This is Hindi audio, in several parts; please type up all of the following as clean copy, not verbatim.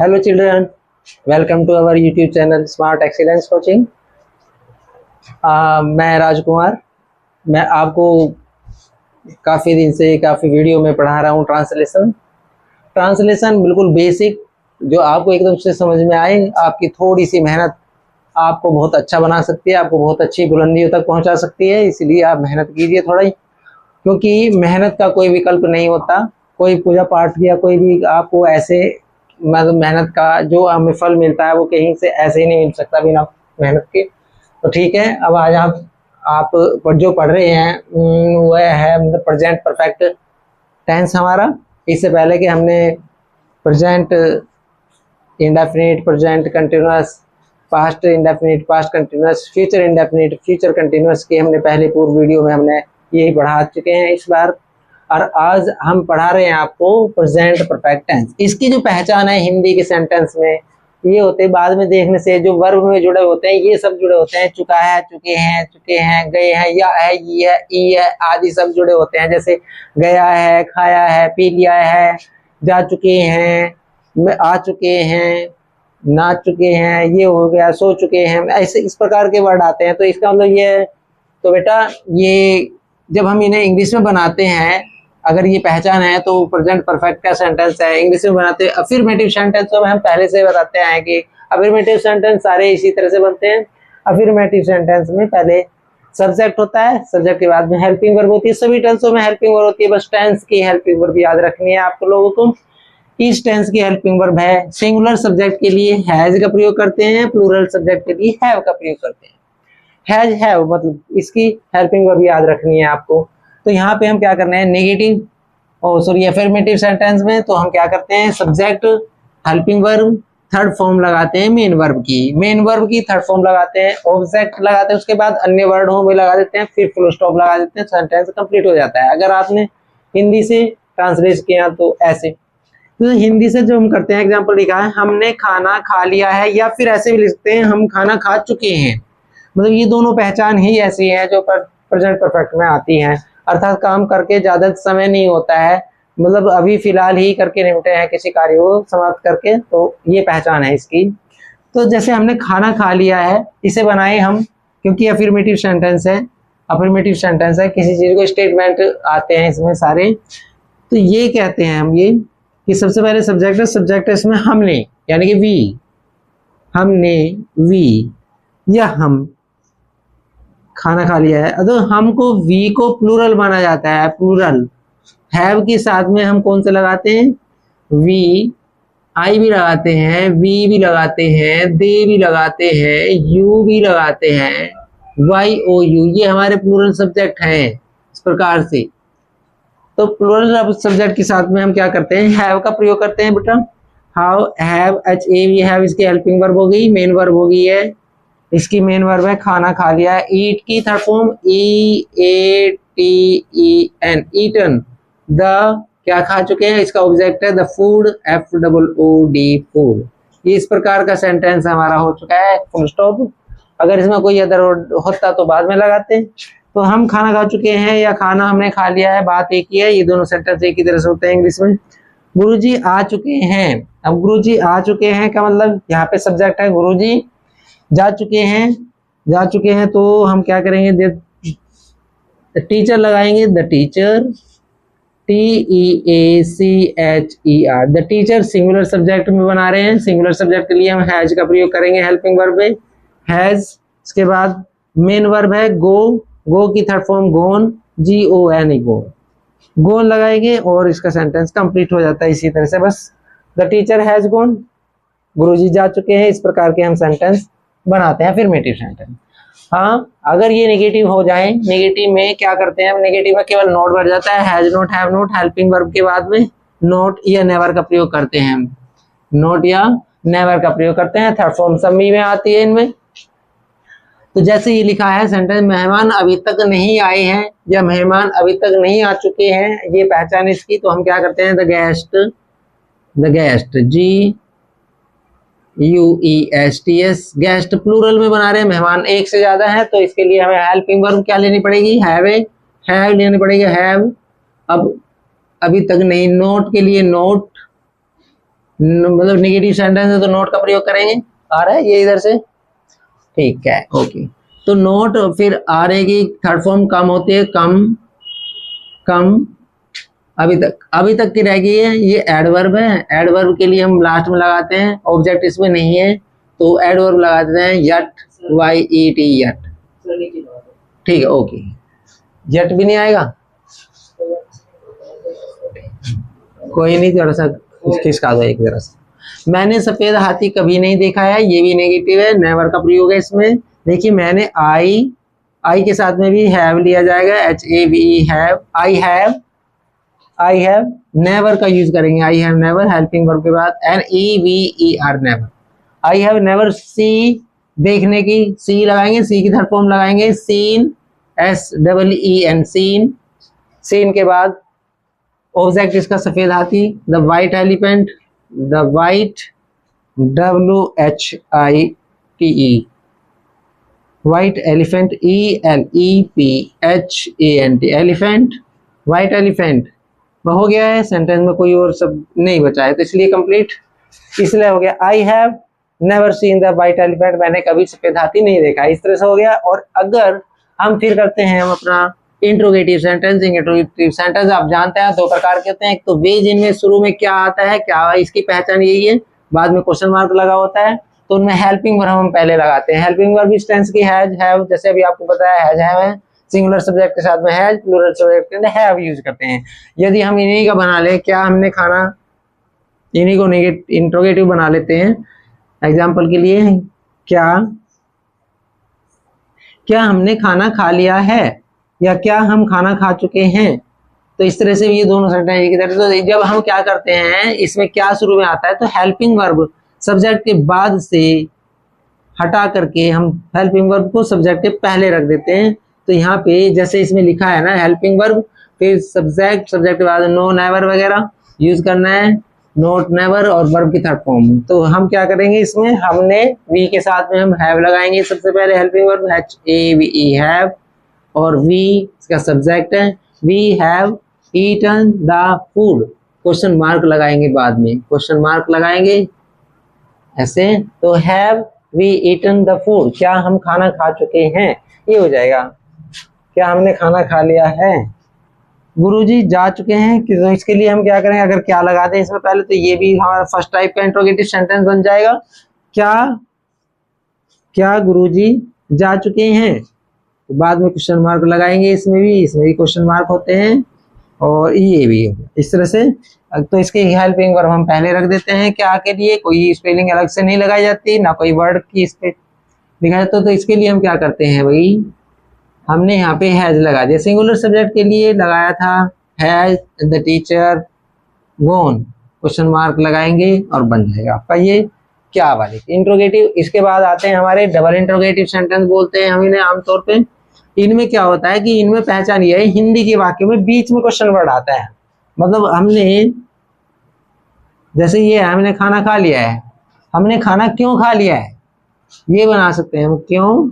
Hello children, welcome to our YouTube channel Smart Excellence Coaching। मैं राजकुमार। मैं आपको काफ़ी दिन से काफ़ी वीडियो में पढ़ा रहा हूँ ट्रांसलेशन बिल्कुल बेसिक, जो आपको एकदम से समझ में आए। आपकी थोड़ी सी मेहनत आपको बहुत अच्छा बना सकती है, आपको बहुत अच्छी बुलंदियों तक पहुँचा सकती है। इसलिए आप मेहनत कीजिए थोड़ा ही, क्योंकि मेहनत का कोई विकल्प नहीं होता। कोई पूजा पाठ या कोई भी आपको ऐसे मतलब मेहनत का जो हमें फल मिलता है वो कहीं से ऐसे ही नहीं मिल सकता बिना मेहनत के। तो ठीक है, अब आज आप जो पढ़ रहे हैं वह है मतलब प्रेजेंट परफेक्ट टेंस हमारा। इससे पहले कि हमने present indefinite, present continuous, past indefinite, past continuous, future indefinite, future continuous की हमने पहले पूर्व वीडियो में हमने यही पढ़ा चुके हैं इस बार। और आज हम पढ़ा रहे हैं आपको प्रेजेंट परफेक्ट टेंस। इसकी जो पहचान है हिंदी के सेंटेंस में ये होते हैं, बाद में देखने से जो वर्ब में जुड़े होते हैं ये सब जुड़े होते हैं। चुका है, चुके हैं, गए हैं, या है, ये है, ई है आदि सब जुड़े होते हैं। जैसे गया है, खाया है, पी लिया है, जा चुके हैं, आ चुके हैं, ना चुके हैं, ये हो गया, सो चुके हैं, ऐसे इस प्रकार के वर्ड आते हैं। तो इसका मतलब ये है। तो बेटा ये जब हम इन्हें इंग्लिश में बनाते हैं, अगर ये पहचान है तो प्रेजेंट परफेक्ट का सेंटेंस है। इंग्लिश में बनाते हैं अफर्मेटिव सेंटेंस, तो हम पहले से बताते हैं कि अफर्मेटिव सेंटेंस सारे इसी तरह से बनते हैं। अफर्मेटिव सेंटेंस में पहले सब्जेक्ट होता है, सब्जेक्ट के बाद में हेल्पिंग वर्ब होती है। सभी टेंसों में हेल्पिंग वर्ब होती है, बस टेंस की हेल्पिंग वर्ब याद रखनी है आपको लोगों को। इस टेंस की हेल्पिंग वर्ब है। सिंगुलर सब्जेक्ट के लिए हैज का प्रयोग करते हैं, प्लूरल सब्जेक्ट के लिए हैव का प्रयोग करते हैं। हैज, हैव मतलब इसकी हेल्पिंग वर्ब याद रखनी है आपको। तो यहाँ पे हम क्या करना है, नेगेटिव सॉरी अफर्मेटिव सेंटेंस में तो हम क्या करते हैं, subject, helping verb, third form लगाते हैं मेन वर्ब की थर्ड फॉर्म लगाते हैं, ऑब्जेक्ट लगाते हैं, उसके बाद अन्य वर्ड हो भी लगा देते हैं, फिर फुल स्टॉप लगा देते हैं, सेंटेंस कंप्लीट हो जाता है। अगर आपने हिंदी से ट्रांसलेट किया तो ऐसे। तो हिंदी से जो हम करते हैं, एग्जाम्पल लिखा है हमने खाना खा लिया है, या फिर ऐसे भी लिखते हैं हम खाना खा चुके हैं। मतलब ये दोनों पहचान ही ऐसी है जो प्रेजेंट परफेक्ट में आती हैं। अर्थात काम करके ज्यादा समय नहीं होता है, मतलब अभी फिलहाल ही करके निपटे हैं किसी कार्य को समाप्त करके, तो ये पहचान है इसकी। तो जैसे हमने खाना खा लिया है, इसे बनाए हम, क्योंकि अफर्मेटिव सेंटेंस है, किसी चीज को स्टेटमेंट आते हैं इसमें सारे। तो ये कहते हैं हम ये कि सबसे पहले सब्जेक्ट है इसमें हमने, यानी कि वी, हमने, वी या हम खाना खा लिया है। तो हमको वी को प्लूरल माना जाता है, प्लूरल। हैव के साथ में हम कौन से लगाते हैं, वी, आई भी लगाते हैं, वी भी लगाते हैं, दे भी लगाते हैं, यू भी लगाते हैं, वाई ओ यू, ये हमारे प्लूरल सब्जेक्ट हैं इस प्रकार से। तो प्लूरल सब्जेक्ट के साथ में हम क्या करते हैं, हैव का प्रयोग करते हैं बेटा। How, have, H A V, have इसकी हेल्पिंग वर्ब हो गई, मेन वर्ब हो गई है। इसकी मेन वर्ब है खाना खा लिया है। ईट की third form E A T E N, eaten. The क्या खा चुके हैं, इसका ऑब्जेक्ट है the food, F double O D, food. ये इस प्रकार का सेंटेंस हमारा हो चुका है, फुल स्टॉप। अगर इसमें कोई अदर होता तो बाद में लगाते हैं। तो हम खाना खा चुके हैं या खाना हमने खा लिया है, बात एक ही है। ये दोनों सेंटेंस एक ही तरह से होते हैं इंग्लिश में। गुरुजी आ चुके हैं, अब गुरुजी आ चुके हैं का मतलब यहाँ पे सब्जेक्ट है गुरुजी। जा चुके हैं तो हम क्या करेंगे, टीचर लगाएंगे, the teacher, TEACHER, the teacher. Singular subject में बना रहे हैं, सिंगुलर सब्जेक्ट के लिए हम हैज का प्रयोग करेंगे हेल्पिंग वर्ब में, हैज। इसके बाद मेन वर्ब है गो की थर्ड फॉर्म गोन, GON, गोन लगाएंगे और इसका सेंटेंस कंप्लीट हो जाता है इसी तरह से। बस द टीचर हैज गोन, गुरुजी जा चुके हैं, इस प्रकार के हम सेंटेंस बनाते हैं अफर्मेटिव सेंटेंस। हाँ, अगर ये नेगेटिव हो जाए, नेगेटिव में क्या करते हैं, नेगेटिव में केवल नॉट बढ़ जाता है, has not, have not, helping verb के बाद में नॉट या नेवर का प्रयोग करते हैं हम, नॉट या नेवर का प्रयोग करते हैं। थर्ड फॉर्म समी में आती है इनमें। तो जैसे ये लिखा है सेंटेंस, मेहमान अभी तक नहीं आए हैं या मेहमान अभी तक नहीं आ चुके हैं, ये पहचान इसकी। तो हम क्या करते हैं, the guest, GUESTS, guest plural में बना रहे हैं, मेहमान एक से ज्यादा है, तो इसके लिए हमें हेल्पिंग वर्ब क्या लेनी पड़ेगी, हैव लेनी पड़ेगी, हैव। अब अभी तक नहीं, नोट के लिए नोट, मतलब नेगेटिव सेंटेंस है तो नॉट का प्रयोग करेंगे। आ रहा है ये इधर से, ठीक है, ओके। तो नॉट फिर आ रहे की थर्ड फॉर्म कम होती है, कम, कम, अभी तक की रह गई है, ये एडवर्ब है। एडवर्ब के लिए हम लास्ट में लगाते हैं, ऑब्जेक्ट इसमें नहीं है तो एडवर्ब लगा देते हैं यट, YET, यट, ठीक है, ओके। यट भी नहीं आएगा, कोई नहीं, थोड़ा सा खिसका दो एक जरा सा। मैंने सफेद हाथी कभी नहीं देखा है, ये भी नेगेटिव है, नेवर का प्रयोग है इसमें। देखिए मैंने आई के साथ में भी हैव लिया जाएगा, HAVE, have, I have, never का यूज करेंगे, I have never, helping verb के बाद NEVER, never. I have never see, देखने की सी लगाएंगे, सी की थर्ड फॉर्म लगाएंगे सीन, SEEN, सीन। सीन के बाद ऑब्जेक्ट इसका सफेद हाथी, the white elephant, the white, WHITE, white elephant, ELEPHANT, elephant, white elephant. हो गया है, सेंटेंस में कोई और सब नहीं बचा है तो इसलिए कंप्लीट, इसलिए हो गया I have never seen the white elephant, मैंने कभी सफेद हाथी नहीं देखा, इस तरह से हो गया। और अगर हम फिर करते हैं हम अपना इंट्रोगेटिव सेंटेंस। इंट्रोगेटिव सेंटेंस आप जानते हैं दो प्रकार के होते हैं, एक तो वे जिनमें शुरू में क्या आता है, क्या इसकी पहचान यही है, बाद में क्वेश्चन मार्क लगा होता है, तो उनमें हेल्पिंग वर्ब हम पहले लगाते हैं। हेल्पिंग वर्ब इस टेंस की हैज, हैव, जैसे अभी आपको बताया हैज, हैव है, सिंगुलर सब्जेक्ट के साथ में हैज, प्लूरल सब्जेक्ट के साथ हैव यूज करते हैं। यदि हम इन्हीं का बना ले, क्या हमने खाना, इन्हीं को इंट्रोगेटिव बना लेते हैं एग्जाम्पल के लिए, क्या हमने खाना खा लिया है, या क्या हम खाना खा चुके हैं। तो इस तरह से ये दोनों सेंटेंस एक तरह से। तो जब हम क्या करते हैं, इसमें क्या शुरू में आता है, तो हेल्पिंग वर्ब सब्जेक्ट के बाद से हटा करके हम हेल्पिंग वर्ब को सब्जेक्ट के पहले रख देते हैं। तो यहाँ पे जैसे इसमें लिखा है ना हेल्पिंग वर्ब, फिर सब्जेक्ट के बाद नो, नेवर वगैरह यूज करना है, नोट, नेवर और वर्ब की थर्ड फॉर्म। तो हम क्या करेंगे, इसमें हमने वी के साथ में हम हैव लगाएंगे सबसे पहले, हेल्पिंग वर्ब HAVE, हैव, और वी इसका सब्जेक्ट है, we have eaten the food, question mark लगाएंगे बाद में, क्वेश्चन मार्क लगाएंगे ऐसे। तो have we eaten the food, क्या हम खाना खा चुके हैं, ये हो जाएगा, क्या हमने खाना खा लिया है। गुरुजी जा चुके हैं, तो इसके लिए हम क्या करें, अगर क्या लगा दें इसमें पहले, तो ये भी हमारा फर्स्ट टाइप का इंट्रोगेटिव सेंटेंस बन जाएगा। क्या गुरुजी जा चुके हैं, तो बाद में क्वेश्चन मार्क लगाएंगे, इसमें भी क्वेश्चन मार्क होते हैं, और ये भी इस तरह से। तो इसके हेल्पिंग वर्ब हम पहले रख देते हैं, क्या के लिए, कोई स्पेलिंग अलग से नहीं लगाई जाती, ना कोई वर्ड की इस पे लिखा जाता। तो इसके लिए हम क्या करते हैं भाई, हमने यहाँ पे हैज लगा दिया, सिंगुलर सब्जेक्ट के लिए लगाया था has the teacher gone, question mark लगाएंगे और बन जाएगा आपका ये क्या वाले इंट्रोगेटिव। इसके बाद आते हैं हमारे डबल इंट्रोगेटिव सेंटेंस बोलते हैं हम इन्हें आमतौर पे। इनमें क्या होता है कि इनमें पहचान ये है, हिंदी के वाक्य में बीच में क्वेश्चन वर्ड आता है, मतलब हमने जैसे ये हमने खाना खा लिया है, हमने खाना क्यों खा लिया है, ये बना सकते हैं हम, क्यों,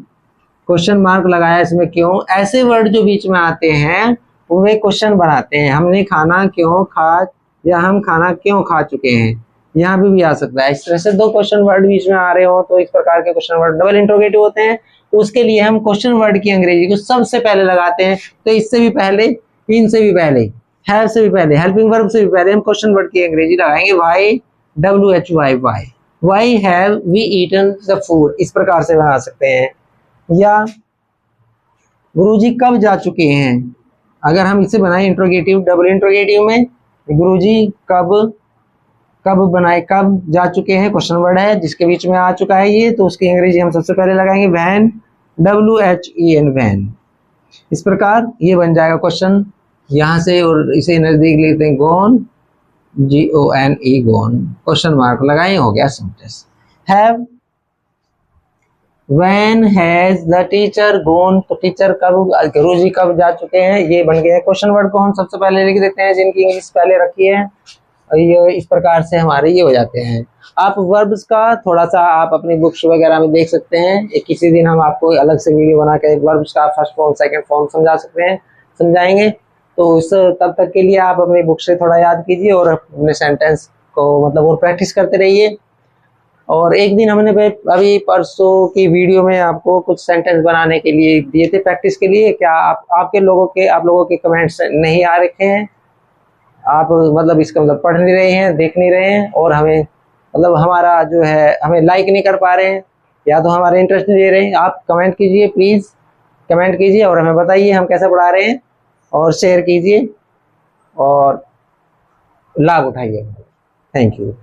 क्वेश्चन मार्क लगाया इसमें, क्यों। ऐसे वर्ड जो बीच में आते हैं वे क्वेश्चन बनाते हैं, हमने खाना क्यों खा, या हम खाना क्यों खा चुके हैं, यहाँ भी आ सकता है। इस तरह से दो क्वेश्चन वर्ड बीच में आ रहे हो तो इस प्रकार के क्वेश्चन वर्ड डबल इंट्रोगेटिव होते हैं। उसके लिए हम क्वेश्चन वर्ड की अंग्रेजी को सबसे पहले लगाते हैं, तो इससे भी पहले, इनसे भी पहले, हैव से भी पहले, हेल्पिंग वर्ब से भी पहले हम क्वेश्चन वर्ड की अंग्रेजी लगाएंगे, why have we eaten the food, इस प्रकार से बना सकते हैं। या गुरुजी कब जा चुके हैं, अगर हम इसे बनाए इंट्रोगेटिव, डबल इंट्रोगेटिव में गुरुजी कब बनाए, कब जा चुके हैं, क्वेश्चन वर्ड है जिसके बीच में आ चुका है ये, तो उसकी अंग्रेजी हम सबसे पहले लगाएंगे वैन, WHEN, वैन। इस प्रकार ये बन जाएगा क्वेश्चन यहाँ से, और इसे नजदीक लेते हैं, gone, GONE, gone, question mark लगाए, हो गया sentence. Have, When has the teacher gone, तो टीचर कब, गुरुजी कब जा चुके हैं, ये बन गए हैं। क्वेश्चन वर्ड को हम सबसे पहले लिख देते हैं जिनकी इंग्लिश पहले रखी है, ये इस प्रकार से हमारे ये हो जाते हैं। आप वर्ब्स का थोड़ा सा आप अपनी बुक्स वगैरह में देख सकते हैं, किसी दिन हम आपको अलग से वीडियो बना के वर्ब्स का फर्स्ट फॉर्म सेकंड फॉर्म समझाएंगे। तो उस तब तक के लिए आप अपनी बुक से थोड़ा याद कीजिए और अपने सेंटेंस को मतलब और प्रैक्टिस करते रहिए। और एक दिन हमने अभी परसों की वीडियो में आपको कुछ सेंटेंस बनाने के लिए दिए थे प्रैक्टिस के लिए। क्या आप लोगों के कमेंट्स नहीं आ रखे हैं? आप मतलब इसका मतलब पढ़ नहीं रहे हैं, देख नहीं रहे हैं, और हमें मतलब हमारा जो है हमें लाइक नहीं कर पा रहे हैं, या तो हमारा इंटरेस्ट नहीं दे रहे हैं। आप कमेंट कीजिए, प्लीज़ कमेंट कीजिए और हमें बताइए हम कैसे पढ़ा रहे हैं, और शेयर कीजिए और लाभ उठाइए। Thank you.